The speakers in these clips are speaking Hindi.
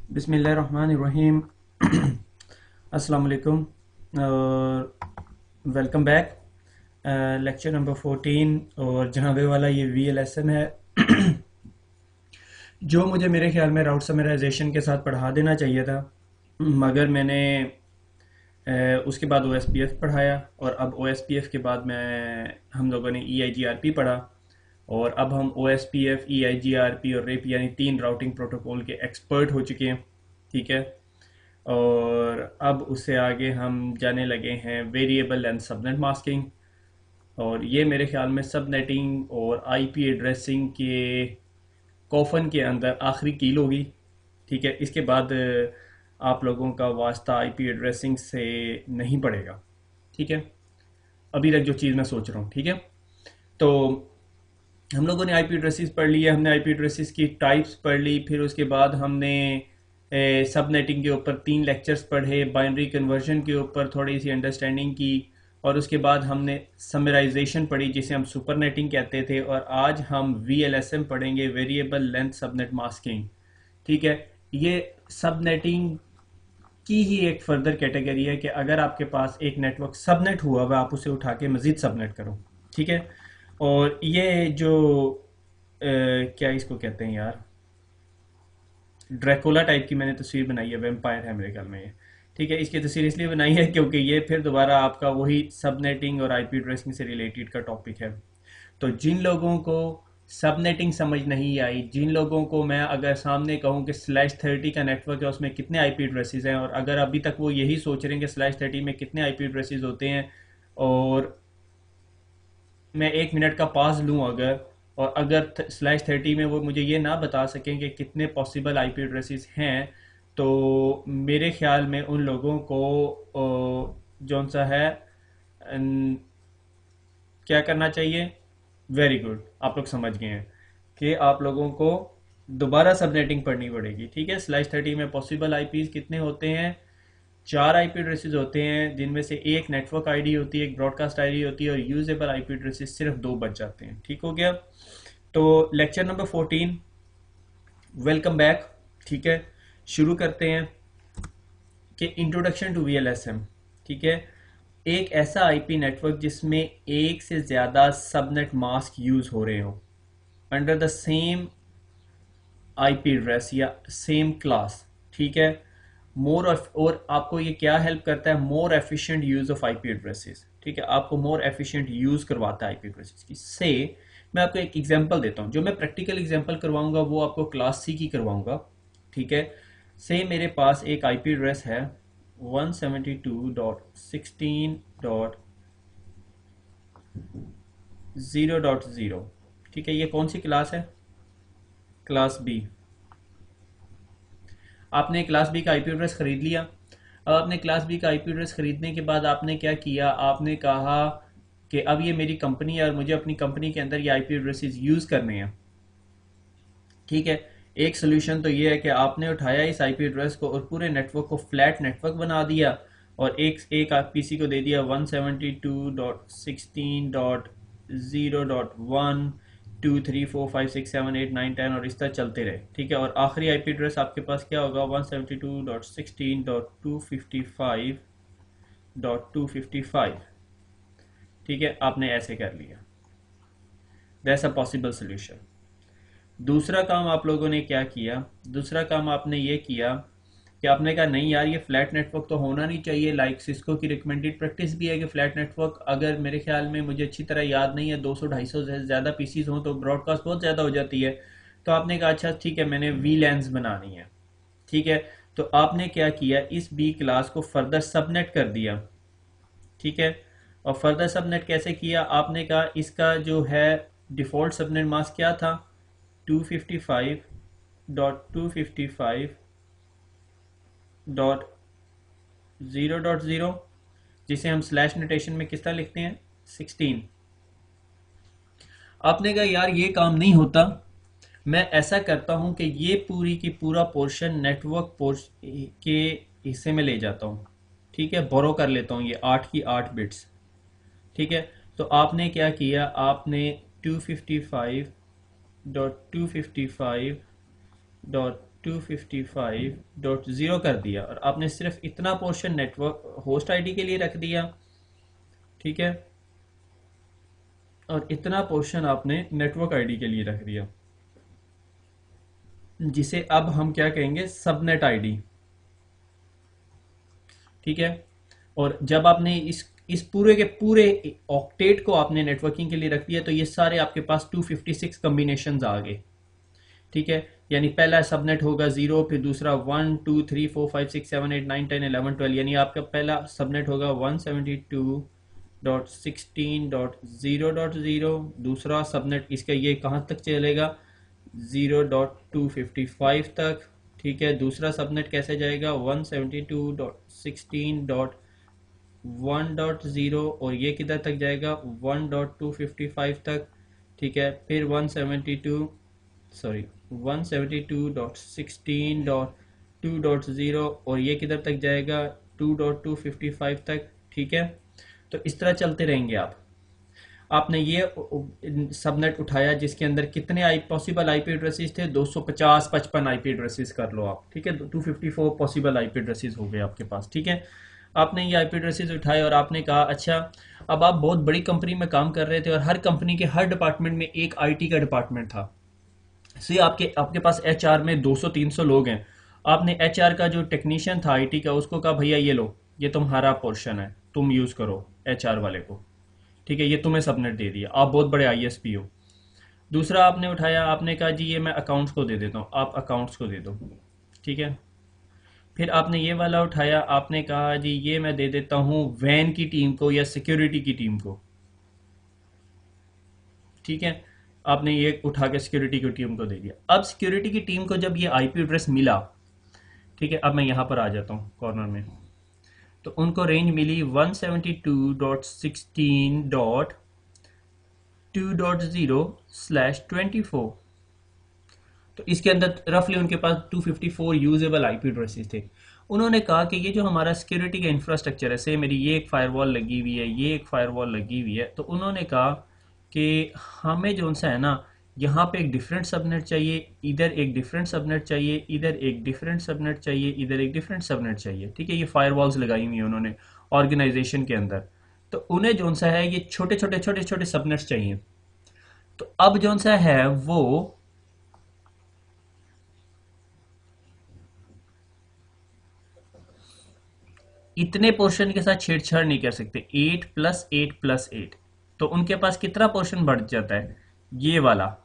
बिस्मिल्लाहिर्रहमानिर्रहीम। अस्सलाम वालेकुम और वेलकम बैक। लेक्चर नंबर 14 और जनाबे वाला ये VLSM है जो मुझे मेरे ख्याल में राउट समराइजेशन के साथ पढ़ा देना चाहिए था, मगर मैंने उसके बाद OSPF पढ़ाया और अब OSPF के बाद हम लोगों ने EIGRP पढ़ा और अब हम OSPF, EIGRP और RIP यानी 3 राउटिंग प्रोटोकॉल के एक्सपर्ट हो चुके हैं। ठीक है, और अब उससे आगे हम जाने लगे हैं वेरिएबल एंड सबनेट मास्किंग, और ये मेरे ख्याल में सबनेटिंग और आईपी एड्रेसिंग के कॉफन के अंदर आखिरी कील होगी। ठीक है, इसके बाद आप लोगों का वास्ता आईपी एड्रेसिंग से नहीं पड़ेगा। ठीक है, अभी तक जो चीज़ मैं सोच रहा हूँ। ठीक है, तो हम लोगों ने आईपी एड्रेसेस पढ़ लिए, हमने आईपी एड्रेसेस की टाइप्स पढ़ ली, फिर उसके बाद हमने सबनेटिंग के ऊपर 3 लेक्चर्स पढ़े, बाइनरी कन्वर्जन के ऊपर थोड़ी सी अंडरस्टैंडिंग की, और उसके बाद हमने समराइजेशन पढ़ी जिसे हम सुपरनेटिंग कहते थे, और आज हम VLSM पढ़ेंगे, वेरिएबल लेंथ सबनेट मास्किंग। ठीक है, ये सबनेटिंग की ही एक फर्दर कैटेगरी है कि अगर आपके पास एक नेटवर्क सबनेट हुआ हुआ आप उसे उठा के मज़ीद सबनेट करो। ठीक है, और ये जो क्या इसको कहते हैं यार, ड्रैकुला टाइप की मैंने तस्वीर बनाई है, वेम्पायर है मेरे ख्याल में ये। ठीक है, इसकी तस्वीर इसलिए बनाई है क्योंकि ये फिर दोबारा आपका वही सबनेटिंग और आईपी एड्रेसिंग से रिलेटेड का टॉपिक है। तो जिन लोगों को सबनेटिंग समझ नहीं आई, जिन लोगों को मैं अगर सामने कहूँ कि /30 का नेटवर्क है उसमें कितने आईपी एड्रेसेस हैं, और अगर अभी तक वो यही सोच रहे हैं कि /30 में कितने आईपी एड्रेसेस होते हैं, और मैं 1 मिनट का पास लूँ अगर, और अगर /30 में वो मुझे ये ना बता सकें कि कितने पॉसिबल आईपी एड्रेसेस हैं, तो मेरे ख्याल में उन लोगों को जौन सा है क्या करना चाहिए। वेरी गुड, आप लोग समझ गए हैं कि आप लोगों को दोबारा सबनेटिंग पढ़नी पड़ेगी। ठीक है, /30 में पॉसिबल आईपीज कितने होते हैं? 4 आईपी एड्रेसेस होते हैं, जिनमें से एक नेटवर्क आईडी होती है, एक ब्रॉडकास्ट आईडी होती है, और यूजेबल आईपी एड्रेसेस सिर्फ 2 बच जाते हैं। ठीक हो गया, तो लेक्चर नंबर 14, वेलकम बैक। ठीक है, शुरू करते हैं कि इंट्रोडक्शन टू VLSM। ठीक है, एक ऐसा आईपी नेटवर्क जिसमें एक से ज़्यादा सबनेट मास्क यूज़ हो रहे हो under the same IP address या सेम क्लास। ठीक है, और आपको ये क्या हेल्प करता है? More efficient use of IP addresses. ठीक है, आपको मोर एफिशिएंट यूज़ करवाता है आईपी एड्रेसेस की। से मैं आपको एक एग्जांपल देता हूँ, जो मैं प्रैक्टिकल एग्जांपल करवाऊंगा वो आपको क्लास C की करवाऊंगा। ठीक है, से मेरे पास एक आईपी एड्रेस है 172.16.0.0। ठीक है, ये कौन सी क्लास है? Class B। आपने क्लास बी का आईपी एड्रेस खरीद लिया। अब आपने क्लास बी का आईपी एड्रेस खरीदने के बाद आपने क्या किया? आपने कहा कि अब ये मेरी कंपनी है और मुझे अपनी कंपनी के अंदर ये आईपी एड्रेसेस यूज़ करने हैं। ठीक है, एक सोल्यूशन तो ये है कि आपने उठाया इस आईपी एड्रेस को और पूरे नेटवर्क को फ्लैट नेटवर्क बना दिया, और एक पीसी को दे दिया 172.16.0.1 2 3 4 5 6 7 8 9 10, और इस तरह चलते रहे। ठीक है, और आखिरी आईपी एड्रेस आपके पास क्या होगा? 172.16.255.255। ठीक है, आपने ऐसे कर लिया। That's a possible solution. दूसरा काम आप लोगों ने क्या किया? दूसरा काम आपने ये किया कि आपने कहा नहीं यार, ये फ्लैट नेटवर्क तो होना नहीं चाहिए। लाइक सिस्को की रिकमेंडेड प्रैक्टिस भी है कि फ्लैट नेटवर्क, अगर मेरे ख्याल में, मुझे अच्छी तरह याद नहीं है, 200-250 से ज़्यादा पीसीज हों तो ब्रॉडकास्ट बहुत ज़्यादा हो जाती है। तो आपने कहा अच्छा ठीक है, मैंने VLANs बनानी है। ठीक है, तो आपने क्या किया? इस B क्लास को फर्दर सबनेट कर दिया। ठीक है, और फर्दर सबनेट कैसे किया? आपने कहा इसका जो है डिफ़ॉल्ट सबनेट मास्क क्या था? 255.255.0.0, जिसे हम स्लैश नोटेशन में किस तरह लिखते हैं? 16। आपने कहा यार ये काम नहीं होता, मैं ऐसा करता हूं कि ये पूरी की पूरा पोर्शन नेटवर्क के हिस्से में ले जाता हूं। ठीक है, बोरो कर लेता हूं ये 8 की 8 बिट्स। ठीक है, तो आपने क्या किया? आपने 255.255.255 192.168.255.0 कर दिया और आपने सिर्फ इतना पोर्शन नेटवर्क होस्ट आईडी के लिए रख दिया, ठीक है, और इतना पोर्शन आपने नेटवर्क आईडी के लिए रख दिया, जिसे अब हम क्या कहेंगे, सबनेट आईडी, ठीक है। और जब आपने इस पूरे के पूरे ऑक्टेट को आपने नेटवर्किंग के लिए रख दिया तो ये सारे आपके पास 256 कम्बिनेशंस आ गए, ठीक है। यानी पहला सबनेट होगा 0, फिर दूसरा 1 2 3 4 5 6 7 8 9 10 11 12, यानी आपका पहला सबनेट होगा 172.16.0.0, दूसरा सबनेट इसका ये कहाँ तक चलेगा, 0.255 तक, ठीक है। दूसरा सबनेट कैसे जाएगा, 172.16.1.0 और ये किधर तक जाएगा, 1.255 तक, ठीक है। फिर 172.16.2.0 और ये किधर तक जाएगा, 2.255 तक, ठीक है। तो इस तरह चलते रहेंगे आप। आपने ये सबनेट उठाया जिसके अंदर कितने पॉसिबल आईपी एड्रेसेस थे, 250 55 आईपी एड्रेसेस कर लो आप, ठीक है। 254 पॉसिबल आईपी एड्रेसेस हो गए आपके पास, ठीक है। आपने ये आईपी एड्रेसेस उठाए और आपने कहा अच्छा, अब आप बहुत बड़ी कंपनी में काम कर रहे थे और हर कंपनी के हर डिपार्टमेंट में एक आईटी का डिपार्टमेंट था। सी आपके पास एचआर में 200-300 लोग हैं। आपने एचआर का जो टेक्नीशियन था आईटी का, उसको कहा भैया ये लो, ये तुम्हारा पोर्शन है, तुम यूज करो एचआर वाले को, ठीक है, ये तुम्हें सबनेट दे दिया, आप बहुत बड़े आईएसपी हो। दूसरा आपने उठाया, आपने कहा जी ये मैं अकाउंट्स को दे देता हूँ, आप अकाउंट्स को दे दो, ठीक है। फिर आपने ये वाला उठाया, आपने कहा जी ये मैं दे देता हूँ वैन की टीम को या सिक्योरिटी की टीम को, ठीक है। आपने ये उठा के सिक्योरिटी की टीम को दे दिया। अब सिक्योरिटी की टीम को जब ये आईपी एड्रेस मिला, ठीक है, अब मैं यहाँ पर आ जाता हूँ कॉर्नर में, तो उनको रेंज मिली 172.16.2.0/24। तो इसके अंदर रफली उनके पास 254 यूजेबल आईपी एड्रेसेस थे। उन्होंने कहा कि ये जो हमारा सिक्योरिटी का इंफ्रास्ट्रक्चर है, से मेरी ये एक फायरवॉल लगी हुई है, ये एक फायरवॉल लगी हुई है, तो उन्होंने कहा कि हमें जो सा है ना, यहाँ पे एक डिफरेंट सबनेट चाहिए, इधर एक डिफरेंट सबनेट चाहिए, इधर एक डिफरेंट सबनेट चाहिए, इधर एक डिफरेंट सबनेट चाहिए, ठीक है। ये फायरवॉल्स लगाई हुई है उन्होंने ऑर्गेनाइजेशन के अंदर। तो उन्हें जो सा है ये छोटे छोटे छोटे छोटे सबनेट्स चाहिए। तो अब जो सा है वो इतने पोर्शन के साथ छेड़छाड़ नहीं कर सकते, 8+8+8, तो उनके पास कितना पोर्शन बढ़ जाता है, ये वाला,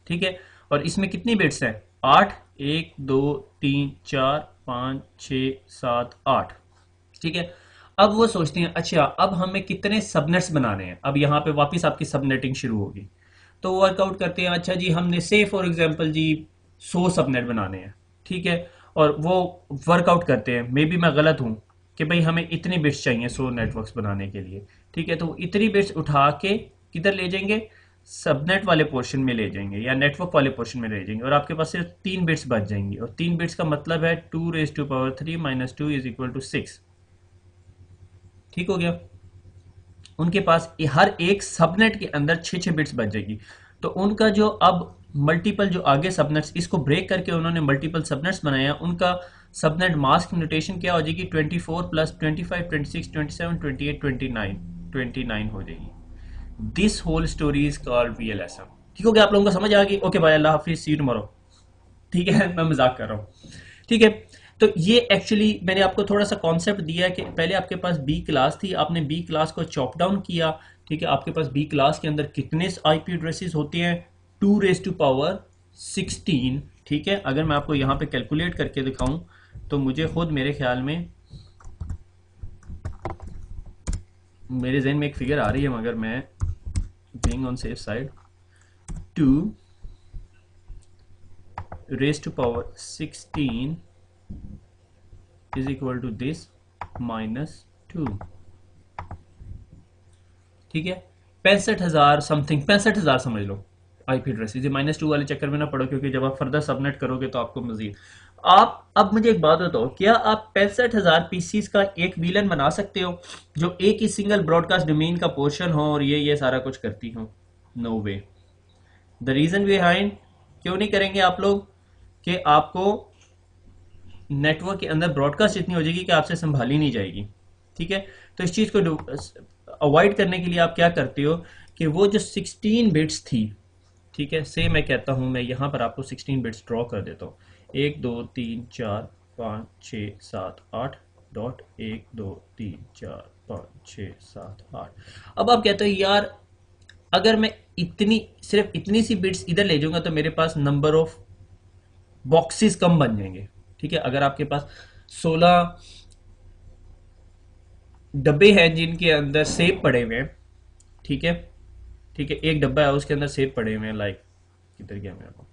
ठीक है। और इसमें कितनी बिट्स हैं, 8, 1 2 3 4 5 6 7 8, ठीक है। अब वो सोचते हैं अच्छा अब हमें कितने सबनेट्स बनाने हैं, अब यहाँ पे वापस आपकी सबनेटिंग शुरू होगी। तो वर्कआउट करते हैं, अच्छा जी हमने से फॉर एग्जांपल जी 100 सबनेट बनाने हैं, ठीक है। और वो वर्कआउट करते हैं, मे बी मैं गलत हूँ, कि भाई हमें इतनी बिट्स चाहिए 100 नेटवर्क्स बनाने के लिए, ठीक है। तो इतनी बिट्स उठा के किधर ले जाएंगे, सबनेट वाले पोर्शन में ले जाएंगे या नेटवर्क वाले पोर्शन में ले जाएंगे, और आपके पास सिर्फ 3 बिट्स बच जाएंगी। और 3 बिट्स का मतलब है 2⁻³ - 2 = 6, ठीक हो गया। उनके पास हर एक सबनेट के अंदर 6 बिट्स बच जाएगी। तो उनका जो अब मल्टीपल जो आगे सबनेट्स, इसको ब्रेक करके उन्होंने मल्टीपल सबनेट्स बनाया, उनका सबनेट मास्क म्यूटेशन क्या हो जाएगी, 24 + 25 26 27 28 29 हो जाएगी। This whole story is called VLSM। ठीक हो गया, आप लोगों को समझ आ गई। ओके भाई, अल्लाह हाफिज, सी यू टुमारो। ठीक है, मैं मजाक कर रहा हूँ। ठीक है, तो ये एक्चुअली मैंने आपको थोड़ा सा कॉन्सेप्ट दिया है कि पहले आपके पास बी क्लास थी, आपने बी क्लास को चॉप डाउन किया। ठीक है, आपके पास बी क्लास के अंदर कितने आईपी एड्रेसेस होते हैं, 2⁻16। ठीक है, अगर मैं आपको यहाँ पे कैलकुलेट करके दिखाऊं तो मुझे खुद मेरे ख्याल में, मेरे जहन में एक फिगर आ रही है, मगर मैं being on safe side, 2⁻16 is equal to this -2। ठीक है, 65,000 समथिंग, 65,000 समझ लो आईपी एड्रेस। ये -2 वाले चक्कर में ना पड़ो, क्योंकि जब आप फर्दर सबनेट करोगे तो आपको मजीद, आप अब मुझे एक बात बताओ, क्या आप 65,000 पीसीस का एक वीलन बना सकते हो जो एक ही सिंगल ब्रॉडकास्ट डोमेन का पोर्शन हो और ये सारा कुछ करती हो? No way. The reason behind, क्यों नहीं करेंगे आप लोग? कि आपको नेटवर्क के अंदर ब्रॉडकास्ट इतनी हो जाएगी कि आपसे संभाली नहीं जाएगी। ठीक है, तो इस चीज़ को अवॉइड करने के लिए आप क्या करते हो कि वो जो 16 बिट्स थी, ठीक है, से मैं कहता हूँ, मैं यहाँ पर आपको 16 बिट्स ड्रॉ कर देता हूँ। 1 2 3 4 5 6 7 8 डॉट 1 2 3 4 5 6 7 8। अब आप कहते हो यार अगर मैं इतनी सिर्फ इतनी सी बिट्स इधर ले जाऊंगा तो मेरे पास नंबर ऑफ बॉक्सेस कम बन जाएंगे। ठीक है, अगर आपके पास 16 डब्बे हैं जिनके अंदर सेब पड़े हुए हैं, ठीक है, ठीक है, एक डब्बा है उसके अंदर सेब पड़े हुए हैं, लाइक किधर गया मेरे को,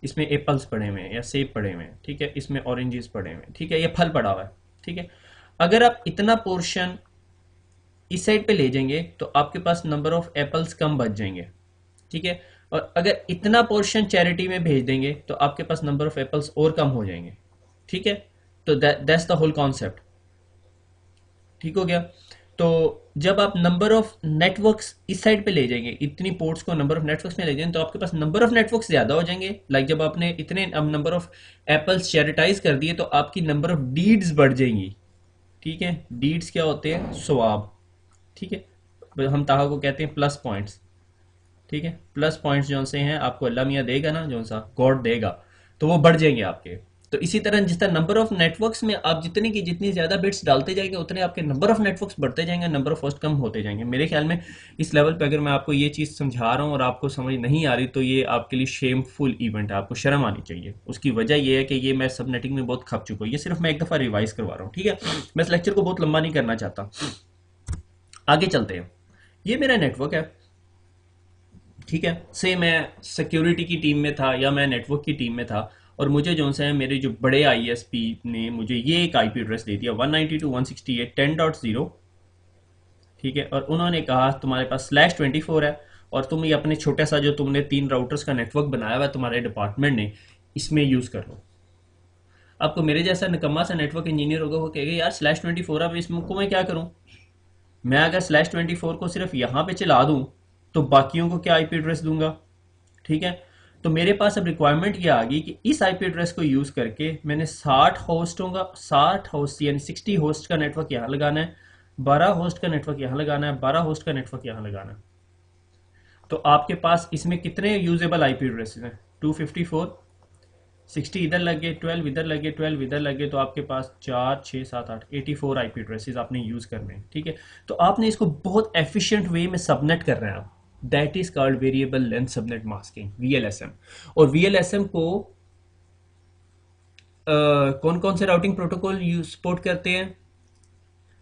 इसमें एप्पल्स पड़े हुए हैं या सेब पड़े हुए हैं, ठीक है, इसमें ऑरेंजेस पड़े हुए हैं, ठीक है, ये फल पड़ा हुआ है, ठीक है। अगर आप इतना पोर्शन इस साइड पे ले जाएंगे तो आपके पास नंबर ऑफ एप्पल्स कम बच जाएंगे। ठीक है, और अगर इतना पोर्शन चैरिटी में भेज देंगे तो आपके पास नंबर ऑफ एप्पल्स और कम हो जाएंगे। ठीक है, तो दैट्स द होल कॉन्सेप्ट। ठीक हो गया। तो जब आप नंबर ऑफ नेटवर्क्स इस साइड पे ले जाएंगे, इतनी पोर्ट्स को नंबर ऑफ नेटवर्क्स में ले जाएंगे तो आपके पास नंबर ऑफ नेटवर्क्स ज्यादा हो जाएंगे। लाइक जब आपने इतने अब नंबर ऑफ एप्पल्स चैरिटाइज कर दिए तो आपकी नंबर ऑफ डीड्स बढ़ जाएंगी। ठीक है, डीड्स क्या होते हैं? सवाब। ठीक है, हम ताहा को कहते हैं प्लस पॉइंट्स। ठीक है, प्लस पॉइंट्स जो से हैं आपको अल्लाह मियाँ देगा ना, जो सा गॉड देगा, तो वो बढ़ जाएंगे आपके। तो इसी तरह जिस तरह नंबर ऑफ नेटवर्क्स में आप जितनी की जितनी ज़्यादा बिट्स डालते जाएंगे उतने आपके नंबर ऑफ नेटवर्क्स बढ़ते जाएंगे, नंबर ऑफ होस्ट कम होते जाएंगे। मेरे ख्याल में इस लेवल पे अगर मैं आपको ये चीज़ समझा रहा हूँ और आपको समझ नहीं आ रही तो ये आपके लिए शेमफुल इवेंट है, आपको शर्म आनी चाहिए। उसकी वजह ये है कि ये मैं सबनेटिंग में बहुत खप चुका हूँ, ये सिर्फ मैं एक दफ़ा रिवाइज करवा रहा हूँ। ठीक है, मैं इस लेक्चर को बहुत लंबा नहीं करना चाहता, आगे चलते हैं। ये मेरा नेटवर्क है। ठीक है, से मैं सिक्योरिटी की टीम में था या मैं नेटवर्क की टीम में था और मुझे जो है मेरे जो बड़े आईएसपी ने मुझे ये एक आईपी एड्रेस दे दिया 192.168.10.0। ठीक है, और उन्होंने कहा तुम्हारे पास /24 है और तुम ये अपने छोटे सा जो तुमने 3 राउटर्स का नेटवर्क बनाया हुआ है तुम्हारे डिपार्टमेंट ने, इसमें यूज़ कर लो। आपको मेरे जैसा निकम्मा सा नेटवर्क इंजीनियर होगा वो कहेगा यार /24 अब इसमें को मैं क्या करूं? मैं अगर /24 को सिर्फ यहाँ पे चला दूं तो बाकियों को क्या आईपी एड्रेस दूंगा? ठीक है, तो मेरे पास अब रिक्वायरमेंट ये आ गई कि इस आईपी एड्रेस को यूज करके मैंने 60 होस्टों का 60 होस्ट यानी 60 होस्ट का नेटवर्क यहाँ लगाना है, 12 होस्ट का नेटवर्क यहाँ लगाना है, 12 होस्ट का नेटवर्क यहाँ लगाना है। तो आपके पास इसमें कितने यूजेबल आईपी एड्रेसेस हैं? 254, 60 इधर लगे, 12 इधर लगे, 12 इधर लगे, तो आपके पास 4 6 7 8 84 आईपी एड्रेसेस आपने यूज करने हैं। ठीक है, तो आपने इसको बहुत एफिशिएंट वे में सबनेट कर रहे हैं आप। That is called variable length subnet masking, VLSM. और वीएलएसएम को कौन कौन से राउटिंग प्रोटोकॉल सपोर्ट करते हैं?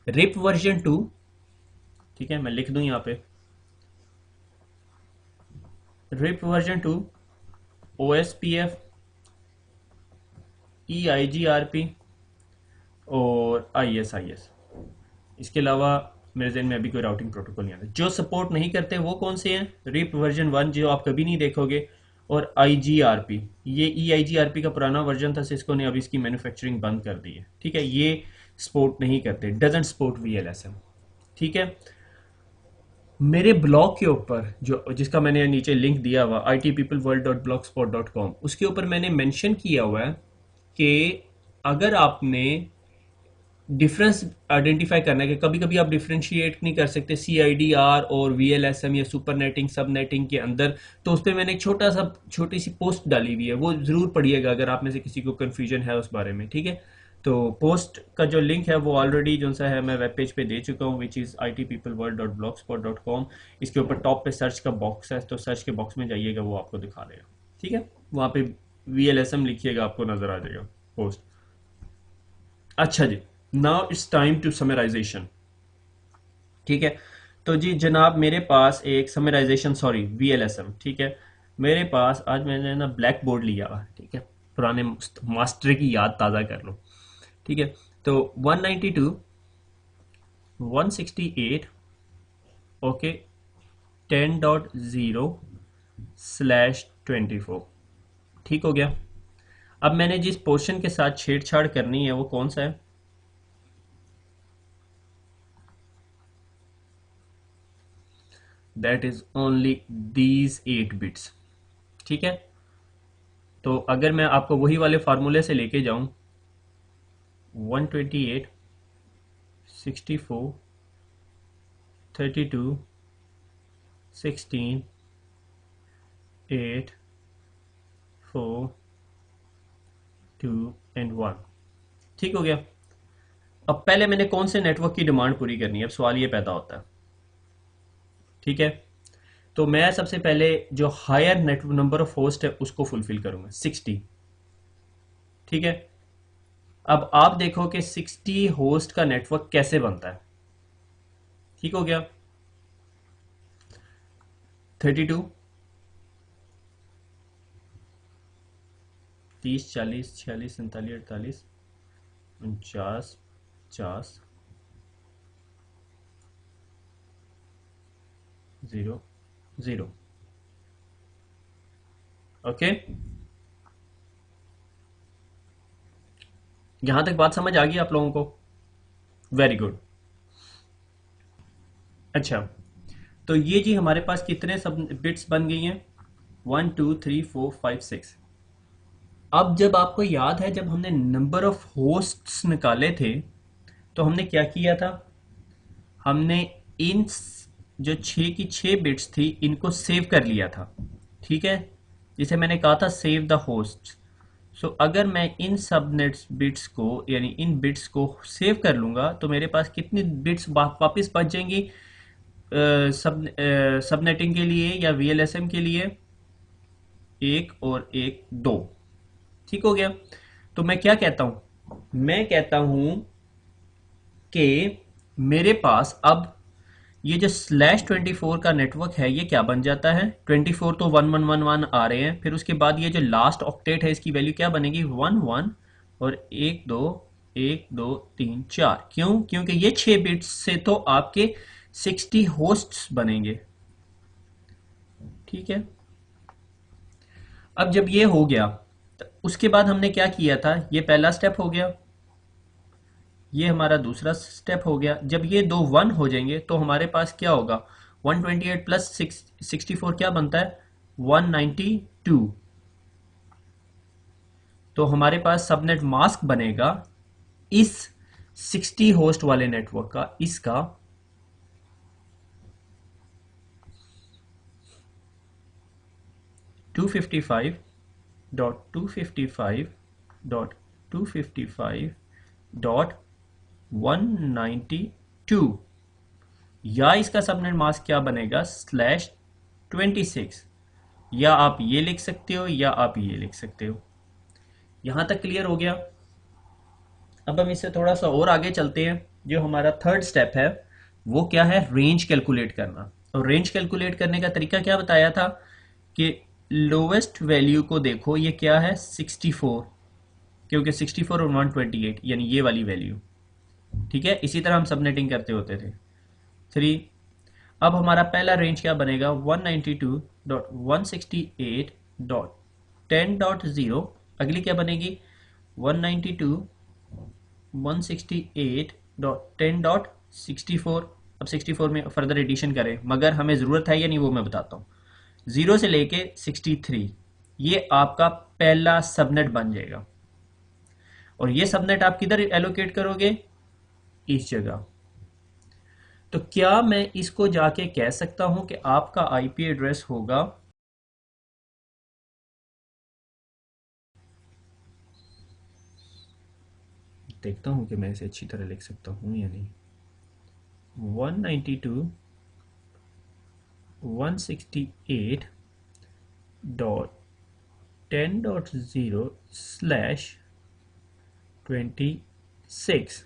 RIP version 2। ठीक है, मैं लिख दूं यहाँ पे रिप वर्जन 2, ओएसपीएफ, ईआईजीआरपी और आईएसआईएस। इसके अलावा मेरे जहन में अभी कोई राउटिंग प्रोटोकॉल नहीं आता। जो सपोर्ट नहीं करते वो कौन से हैं? रिप वर्जन 1 जो आप कभी नहीं देखोगे, और आईजीआरपी, ये ईआईजीआरपी का पुराना वर्जन था, सिस्को ने अभी इसकी मैन्युफैक्चरिंग बंद कर दी है। ठीक है, ये सपोर्ट नहीं करते, डजंट सपोर्ट वीएलएसएम। ठीक है, मेरे ब्लॉग के ऊपर जो जिसका मैंने नीचे लिंक दिया हुआ itpeopleworld.blogspot.com, उसके ऊपर मैंने मेंशन किया हुआ है कि अगर आपने डिफरेंस आइडेंटिफाई करना है कि कभी कभी आप डिफ्रेंशिएट नहीं कर सकते CIDR और VLSM या सुपर नेटिंग सब नेटिंग के अंदर, तो उस पर मैंने एक छोटी सी पोस्ट डाली हुई है, वो ज़रूर पढ़िएगा अगर आप में से किसी को कन्फ्यूजन है उस बारे में। ठीक है, तो पोस्ट का जो लिंक है वो ऑलरेडी जो सा है मैं वेब पेज पे दे चुका हूँ, विच इज़ itpeopleworld.blogspot.com। इसके ऊपर टॉप पे सर्च का बॉक्स है, तो सर्च के बॉक्स में जाइएगा, वो आपको दिखा देगा। ठीक है, वहाँ पे VLSM लिखिएगा, आपको नज़र आ जाएगा पोस्ट। अच्छा जी, now it's time to summarisation. ठीक है, तो जी जनाब मेरे पास एक समराइजेशन, सॉरी VLSM। ठीक है, मेरे पास आज मैंने ना ब्लैक बोर्ड लिया हुआ है। ठीक है, पुराने मास्टर की याद ताज़ा कर लो। ठीक है, तो 192 168 ओके 10.0/24। ठीक हो गया। अब मैंने जिस पोर्शन के साथ छेड़छाड़ करनी है वो कौन सा है? That is only these 8 bits. ठीक है, तो अगर मैं आपको वही वाले फार्मूले से लेके जाऊं, 128, 64, 32, 16, 8, 4, 2 एंड 1। ठीक हो गया। अब पहले मैंने कौन से नेटवर्क की डिमांड पूरी करनी है, अब सवाल ये पैदा होता है। ठीक है, तो मैं सबसे पहले जो higher network number of host है उसको फुलफिल करूंगा, 60। ठीक है, अब आप देखो कि 60 होस्ट का नेटवर्क कैसे बनता है। ठीक हो गया। 32, 30, 40, 46, 47, 48, 49, 50, 0, 0। ओके, यहां तक बात समझ आ गई आप लोगों को? Very good. अच्छा, तो ये जी हमारे पास कितने सब बिट्स बन गई हैं? 1 2 3 4 5 6। अब जब आपको याद है, जब हमने नंबर ऑफ होस्ट्स निकाले थे तो हमने क्या किया था? हमने इन जो 6 की 6 बिट्स थी इनको सेव कर लिया था। ठीक है, जिसे मैंने कहा था सेव द होस्ट। सो अगर मैं इन सबनेट्स बिट्स को, यानी इन बिट्स को सेव कर लूंगा तो मेरे पास कितनी बिट्स वापस बच जाएंगी सबनेटिंग के लिए या वीएलएसएम के लिए? एक और एक, दो। ठीक हो गया। तो मैं क्या कहता हूं? मैं कहता हूं कि मेरे पास अब ये जो /24 का नेटवर्क है ये क्या बन जाता है? 24 तो 1111 आ रहे हैं, फिर उसके बाद ये जो लास्ट ऑक्टेट है इसकी वैल्यू क्या बनेगी? 11 और 1 2 1 2 3 4। क्यों? क्योंकि ये 6 बिट्स से तो आपके 60 होस्ट्स बनेंगे। ठीक है, अब जब ये हो गया तो उसके बाद हमने क्या किया था? ये पहला स्टेप हो गया, ये हमारा दूसरा स्टेप हो गया। जब ये दो 1 हो जाएंगे तो हमारे पास क्या होगा? 128 प्लस 64 क्या बनता है? 192। तो हमारे पास सबनेट मास्क बनेगा इस 60 होस्ट वाले नेटवर्क का, इसका 255.255.255.192, या इसका सबनेट मास्क क्या बनेगा? /26। या आप ये लिख सकते हो या आप ये लिख सकते हो। यहां तक क्लियर हो गया? अब हम इससे थोड़ा सा और आगे चलते हैं। जो हमारा थर्ड स्टेप है वो क्या है? रेंज कैलकुलेट करना। और रेंज कैलकुलेट करने का तरीका क्या बताया था? कि लोवेस्ट वैल्यू को देखो, ये क्या है? 64, क्योंकि 64 और 128 यानी ये वाली वैल्यू। ठीक है, इसी तरह हम सबनेटिंग करते होते थे। 3। अब हमारा पहला रेंज क्या बनेगा? 192.168.10.0। अगली क्या बनेगी? 192.168.10.64। अब 64 में फर्दर एडिशन करें, मगर हमें ज़रूरत है या नहीं वो मैं बताता हूँ। 0 से लेके 63, ये आपका पहला सबनेट बन जाएगा। और ये सबनेट आप किधर एलोकेट करोगे? इस जगह। तो क्या मैं इसको जाके कह सकता हूं कि आपका आईपी एड्रेस होगा, देखता हूं कि मैं इसे अच्छी तरह लिख सकता हूं या नहीं, 192.168.10.0/26।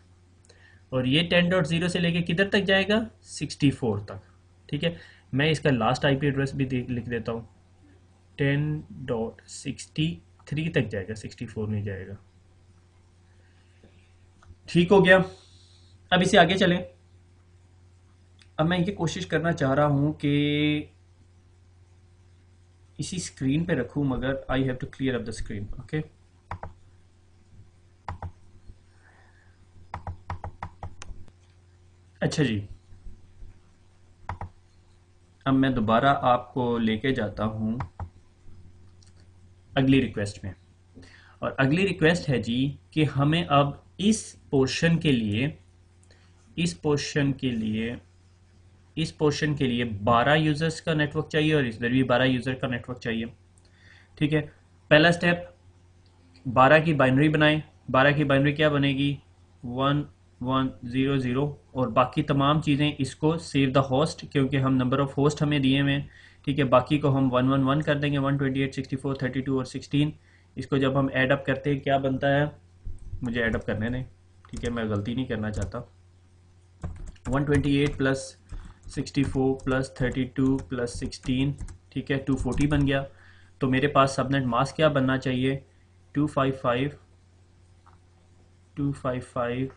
और ये 10.0 से लेके किधर तक जाएगा? 64 तक। ठीक है, मैं इसका लास्ट आईपी एड्रेस भी लिख देता हूँ। 10.63 तक जाएगा, 64 नहीं जाएगा। ठीक हो गया। अब इसे आगे चलें। अब मैं ये कोशिश करना चाह रहा हूँ कि इसी स्क्रीन पे रखूँ, मगर I have to clear up the screen. Okay, अच्छा जी, अब मैं दोबारा आपको लेके जाता हूँ अगली रिक्वेस्ट में। और अगली रिक्वेस्ट है जी कि हमें अब इस पोर्शन के लिए इस पोर्शन के लिए इस पोर्शन के लिए 12 यूज़र्स का नेटवर्क चाहिए और इधर भी 12 यूज़र का नेटवर्क चाहिए। ठीक है, पहला स्टेप 12 की बाइनरी बनाएं। 12 की बाइनरी क्या बनेगी? 1100 और बाकी तमाम चीज़ें इसको सेव द होस्ट, क्योंकि हम नंबर ऑफ होस्ट हमें दिए हुए हैं। ठीक है, बाकी को हम 111 कर देंगे, 128, 64, 32 और 16। इसको जब हम ऐड अप करते हैं क्या बनता है, मुझे ऐड अप करने दें। ठीक है, मैं गलती नहीं करना चाहता। 128 प्लस 64 प्लस 32 प्लस 16, ठीक है, 240 बन गया। तो मेरे पास सबनेट मास्क क्या बनना चाहिए? 255 255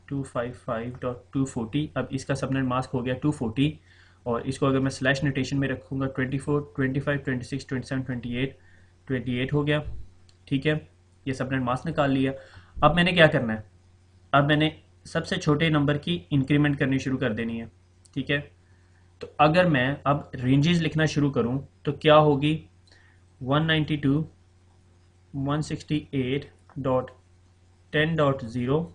255.240। अब इसका सबनेट मास्क हो गया 240 और इसको अगर मैं स्लैश नोटेशन में रखूँगा 24 25 26 27 28 28 हो गया। ठीक है, ये सबनेट मास्क निकाल लिया। अब मैंने क्या करना है? अब मैंने सबसे छोटे नंबर की इंक्रीमेंट करनी शुरू कर देनी है। ठीक है, तो अगर मैं अब रेंजेस लिखना शुरू करूं तो क्या होगी? 192 168.10.0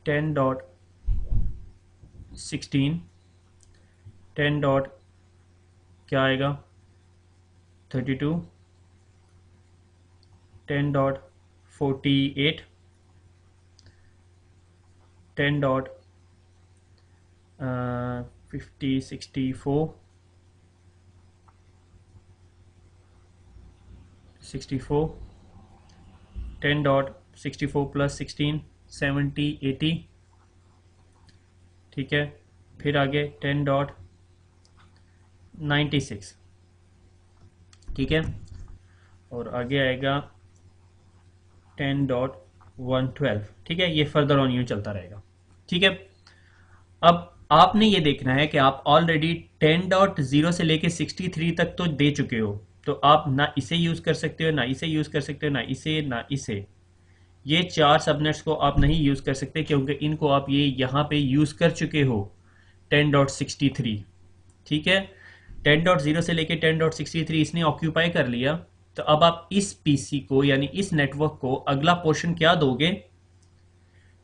10.16 10 डॉट क्या आएगा? 32 10.48 10 डॉट 50 64 64 10 डॉट 64 प्लस 16 70 80। ठीक है, फिर आगे 10 डॉट 96। ठीक है, और आगे आएगा 10 डॉट 112। ठीक है, ये फर्दर ऑन यूँ चलता रहेगा। ठीक है, अब आपने ये देखना है कि आप ऑलरेडी 10.0 से लेके 63 तक तो दे चुके हो, तो आप ना इसे यूज़ कर सकते हो, ना इसे यूज़ कर सकते हो, ना इसे, ना इसे। ये चार सबनेट्स को आप नहीं यूज़ कर सकते क्योंकि इनको आप ये यहाँ पे यूज़ कर चुके हो 10.63। ठीक है, 10.0 से लेके 10.63 इसने ऑक्यूपाई कर लिया। तो अब आप इस पीसी को यानी इस नेटवर्क को अगला पोर्शन क्या दोगे?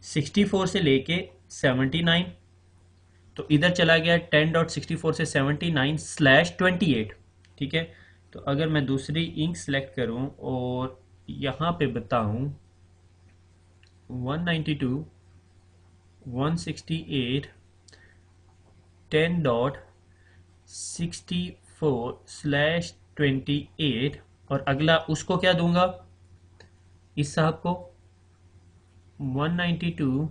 64 से लेके 79। तो इधर चला गया 10.64 से 79/28। ठीक है, तो अगर मैं दूसरी इंक सेलेक्ट करूं और यहाँ पे बताऊं 192 168 10.64/28 और अगला उसको क्या दूंगा इस साहब को? 192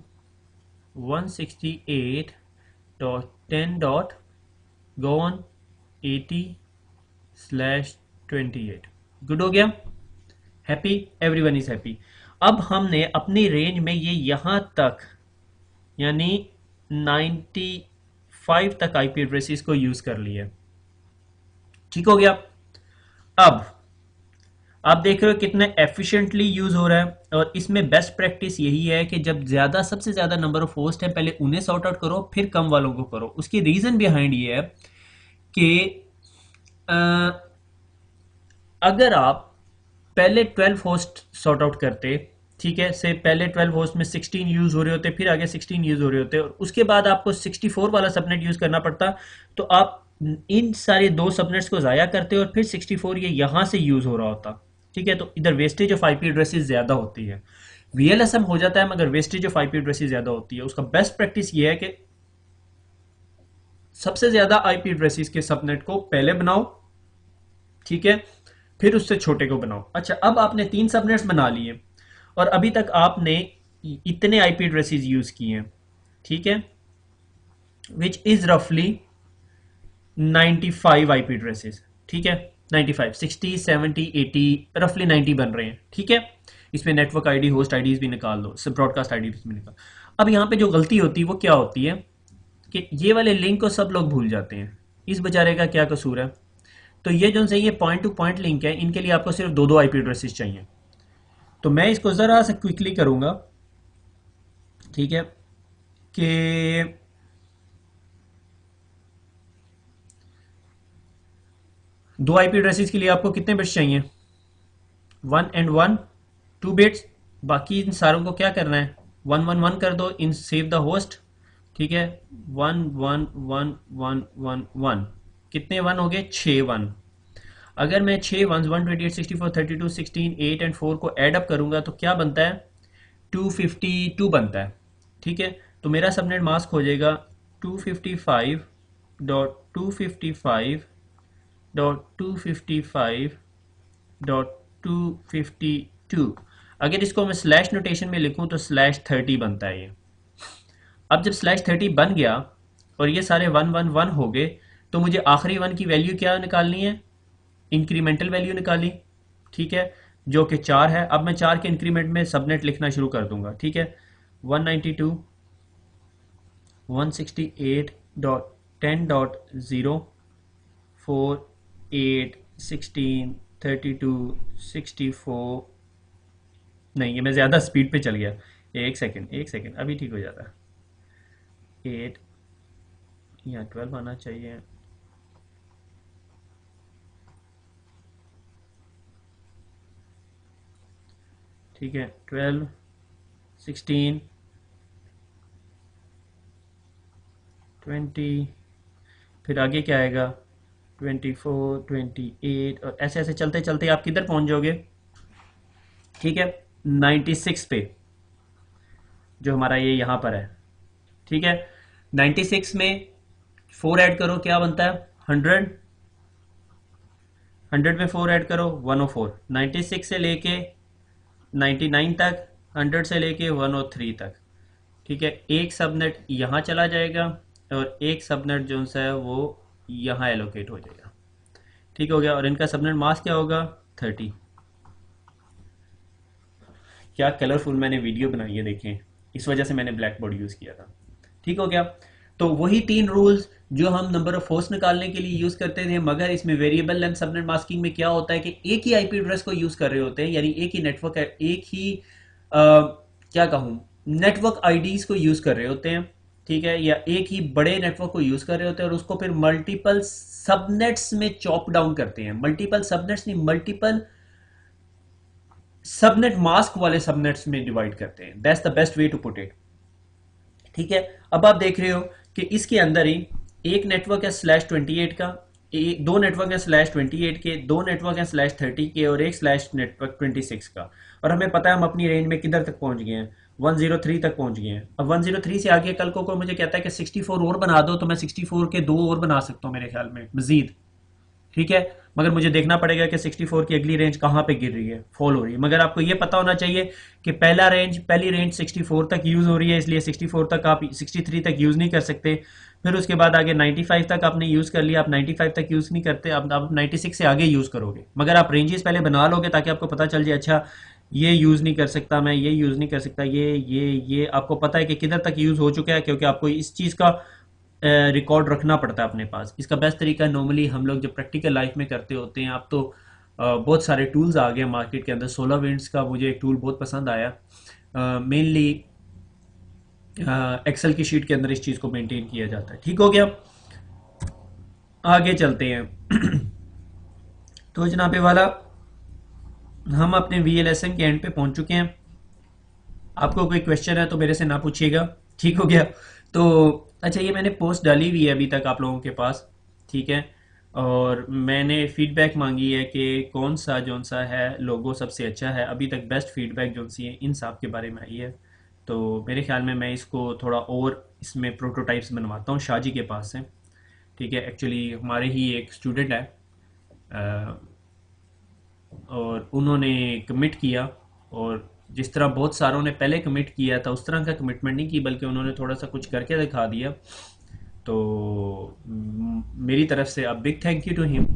168.10 डॉट गो ऑन 80/28। गुड हो गया? हैप्पी? Everyone is happy. अब हमने अपनी रेंज में ये यहां तक यानी 95 तक आईपी एड्रेसेस को यूज कर लिया। ठीक हो गया? अब आप देख रहे हो कितने एफिशिएंटली यूज हो रहा है। और इसमें बेस्ट प्रैक्टिस यही है कि जब सबसे ज्यादा नंबर ऑफ होस्ट है पहले उन्हें सॉर्ट आउट करो, फिर कम वालों को करो। उसकी रीजन बिहाइंड ये है कि अगर आप पहले 12 होस्ट सॉर्ट आउट करते, ठीक है, से पहले 12 होस्ट में 16 यूज हो रहे होते, फिर आगे 16 यूज हो रहे होते और उसके बाद आपको 64 वाला सबनेट यूज करना पड़ता, तो आप इन सारे दो सबनेट्स को जाया करते और फिर 64 ये यहां से यूज हो रहा होता। ठीक है, तो इधर वेस्टेज ऑफ आईपी एड्रेसेस ज्यादा होती है। वीएलएसएम हो जाता है मगर वेस्टेज ऑफ आईपी एड्रेसेस ज्यादा होती है। उसका बेस्ट प्रैक्टिस ये है कि सबसे ज्यादा आईपी एड्रेसेस के सबनेट को पहले बनाओ, ठीक है, फिर उससे छोटे को बनाओ। अच्छा, अब आपने 3 सबनेट्स बना लिए और अभी तक आपने इतने आईपी एड्रेसेस यूज किए हैं। ठीक है, विच इज रफली 95 आईपी एड्रेसेस। ठीक है, 95 60 70 80 रफली 90 बन रहे हैं। ठीक है, इसमें नेटवर्क आईडी होस्ट आईडीज भी निकाल दो, सब ब्रॉडकास्ट आईडी भी निकाल। अब यहां पे जो गलती होती है वो क्या होती है कि ये वाले लिंक को सब लोग भूल जाते हैं। इस बेचारे का क्या कसूर है? तो ये जो सही ये पॉइंट टू पॉइंट लिंक है, इनके लिए आपको सिर्फ दो आईपी एड्रेसेस चाहिए। तो मैं इसको जरा सा क्विकली करूंगा। ठीक है, कि दो आईपी एड्रेसेस के लिए आपको कितने बिट्स चाहिए? 1 and 1, 2 बिट्स। बाकी इन सारों को क्या करना है? 1 1 1 कर दो इन सेव द होस्ट। ठीक है, 1 1 1 1 1 1। कितने वन हो गए? 6 1। अगर मैं 6 1s 128 64 32 16 8 एंड 4 को ऐड अप करूंगा तो क्या बनता है? 252 बनता है। ठीक है, तो मेरा सबनेट मास्क हो जाएगा 255.255.255.252। अगर इसको मैं स्लैश नोटेशन में लिखूं तो /30 बनता है ये। अब जब /30 बन गया और ये सारे 1 1 1 हो गए, तो मुझे आखिरी वन की वैल्यू क्या निकालनी है? इंक्रीमेंटल वैल्यू निकाली। ठीक है, जो कि 4 है। अब मैं 4 के इंक्रीमेंट में सबनेट लिखना शुरू कर दूंगा। ठीक है, 192.10.0.4 8 16 32 64। नहीं, ये मैं ज़्यादा स्पीड पे चल गया। एक सेकंड, एक सेकंड, अभी ठीक हो जाता है। 8 या 12 आना चाहिए। ठीक है, 12 16 20, फिर आगे क्या आएगा? 24 28, और ऐसे ऐसे चलते चलते आप किधर पहुंच जाओगे? ठीक है, 96 पे, जो हमारा ये यहाँ पर है। ठीक है, 96 में 4 ऐड करो, क्या बनता है? 100। 100 में 4 ऐड करो, 104। 96 से लेके 99 तक, 100 से लेके 103 तक। ठीक है, एक सबनेट यहाँ चला जाएगा और एक सबनेट जो सा है वो यहाँ एलोकेट हो जाएगा। ठीक हो गया, और इनका सबनेट मास्क क्या होगा? 30। क्या कलरफुल मैंने वीडियो बनाई है, देखें, इस वजह से मैंने ब्लैक बोर्ड यूज़ किया था। ठीक हो गया, तो वही 3 रूल्स जो हम नंबर ऑफ होस्ट निकालने के लिए यूज़ करते थे, मगर इसमें वेरिएबल लेंथ सबनेट मास्किंग में क्या होता है कि एक ही आईपी एड्रेस को यूज़ कर रहे होते हैं, यानी एक ही नेटवर्क, एक ही क्या कहूँ, नेटवर्क आईडीज को यूज़ कर रहे होते हैं। ठीक है, या एक ही बड़े नेटवर्क को यूज़ कर रहे होते हैं और उसको फिर मल्टीपल सबनेट्स में चॉप डाउन करते हैं। मल्टीपल सबनेट्स नहीं, मल्टीपल सबनेट मास्क वाले सबनेट्स में डिवाइड करते हैं। That's the best way to put it. ठीक है, अब आप देख रहे हो कि इसके अंदर ही एक नेटवर्क है /28 का, दो नेटवर्क है /28 के, दो नेटवर्क है /30 के, और एक स्लैश नेटवर्क 26 का। और हमें पता है हम अपनी रेंज में किधर तक पहुंच गए हैं? 103 तक पहुंच गए हैं। अब 103 से आगे कल को मुझे कहता है कि 64 और बना दो, तो मैं 64 के 2 और बना सकता हूँ मेरे ख्याल में मजीद। ठीक है, मगर मुझे देखना पड़ेगा कि 64 की अगली रेंज कहाँ पे गिर रही है, फॉल हो रही है। मगर आपको ये पता होना चाहिए कि पहली रेंज 64 तक यूज़ हो रही है, इसलिए 64 तक आप 63 तक यूज़ नहीं कर सकते। फिर उसके बाद आगे 95 तक आपने यूज़ कर लिया, आप 95 तक यूज़ नहीं करते, आप 96 से आगे यूज़ करोगे। मगर आप रेंजेस पहले बना लोगे ताकि आपको पता चल जाए, अच्छा ये यूज़ नहीं कर सकता मैं, ये यूज़ नहीं कर सकता, ये आपको पता है कि किधर तक यूज़ हो चुका है, क्योंकि आपको इस चीज़ का रिकॉर्ड रखना पड़ता है अपने पास। इसका बेस्ट तरीका नॉर्मली हम लोग जब प्रैक्टिकल लाइफ में करते होते हैं, अब तो बहुत सारे टूल्स आ गए मार्केट के अंदर। SolarWinds का मुझे एक टूल बहुत पसंद आया, मेनली एक्सेल की शीट के अंदर इस चीज़ को मेंटेन किया जाता है। ठीक हो गया, आगे चलते हैं। तो जनाबे वाला, हम अपने VLSM के एंड पे पहुंच चुके हैं। आपको कोई क्वेश्चन है तो मेरे से ना पूछिएगा। ठीक हो गया, तो अच्छा, ये मैंने पोस्ट डाली हुई है अभी तक आप लोगों के पास। ठीक है, और मैंने फीडबैक मांगी है कि कौन सा जो सा है लोगो सबसे अच्छा है। अभी तक बेस्ट फीडबैक जो सी है इन सब के बारे में आई है, तो मेरे ख्याल में मैं इसको थोड़ा और इसमें प्रोटोटाइप्स बनवाता हूँ शाहजी के पास से। ठीक है, एक्चुअली हमारे ही एक स्टूडेंट है और उन्होंने कमिट किया, और जिस तरह बहुत सारों ने पहले कमिट किया था उस तरह का कमिटमेंट नहीं की, बल्कि उन्होंने थोड़ा सा कुछ करके दिखा दिया। तो मेरी तरफ से अब big thank you to him,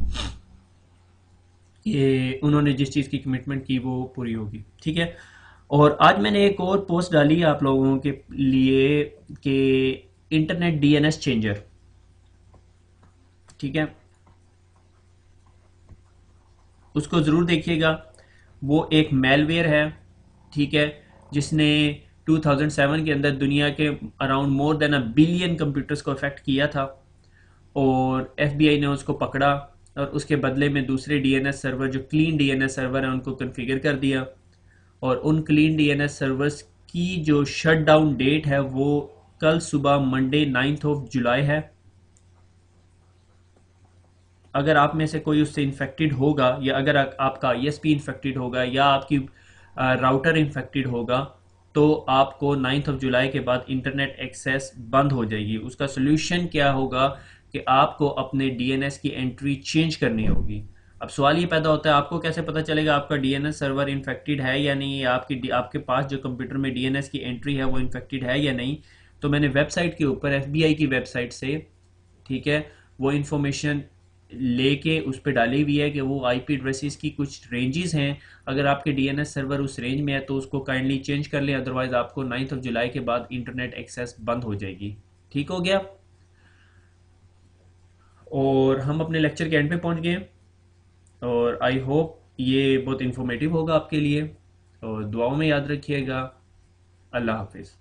ये उन्होंने जिस चीज़ की कमिटमेंट की वो पूरी होगी। ठीक है, और आज मैंने एक और पोस्ट डाली है आप लोगों के लिए कि इंटरनेट DNS चेंजर। ठीक है, उसको ज़रूर देखिएगा। वो एक मेलवेयर है, ठीक है, जिसने 2007 के अंदर दुनिया के around more than 1 billion computers को अफेक्ट किया था, और FBI ने उसको पकड़ा और उसके बदले में दूसरे डीएनएस सर्वर जो क्लीन डीएनएस सर्वर है उनको कॉन्फ़िगर कर दिया। और उन क्लीन डीएनएस सर्वर्स की जो शट डाउन डेट है वो कल सुबह मंडे 9 जुलाई है। अगर आप में से कोई उससे इन्फेक्टेड होगा या अगर आपका आईएसपी इन्फेक्टेड होगा या आपकी राउटर इन्फेक्टेड होगा तो आपको 9 जुलाई के बाद इंटरनेट एक्सेस बंद हो जाएगी। उसका सोल्यूशन क्या होगा कि आपको अपने डीएनएस की एंट्री चेंज करनी होगी। अब सवाल ये पैदा होता है, आपको कैसे पता चलेगा आपका डीएनएस सर्वर इन्फेक्टेड है या नहीं, या आपके पास जो कंप्यूटर में डीएनएस की एंट्री है वो इन्फेक्टेड है या नहीं। तो मैंने वेबसाइट के ऊपर एफबीआई की वेबसाइट से, ठीक है, वो इन्फॉर्मेशन लेके उस पर डाली हुई है कि वो आईपी एड्रेसेस की कुछ रेंजेस हैं। अगर आपके डीएनएस सर्वर उस रेंज में है तो उसको काइंडली चेंज कर लें, अदरवाइज आपको 9 जुलाई के बाद इंटरनेट एक्सेस बंद हो जाएगी। ठीक हो गया। और हम अपने लेक्चर के एंड पे पहुंच गए और आई होप ये बहुत इंफॉर्मेटिव होगा आपके लिए। और दुआओं में याद रखिएगा। अल्लाह हाफिज़।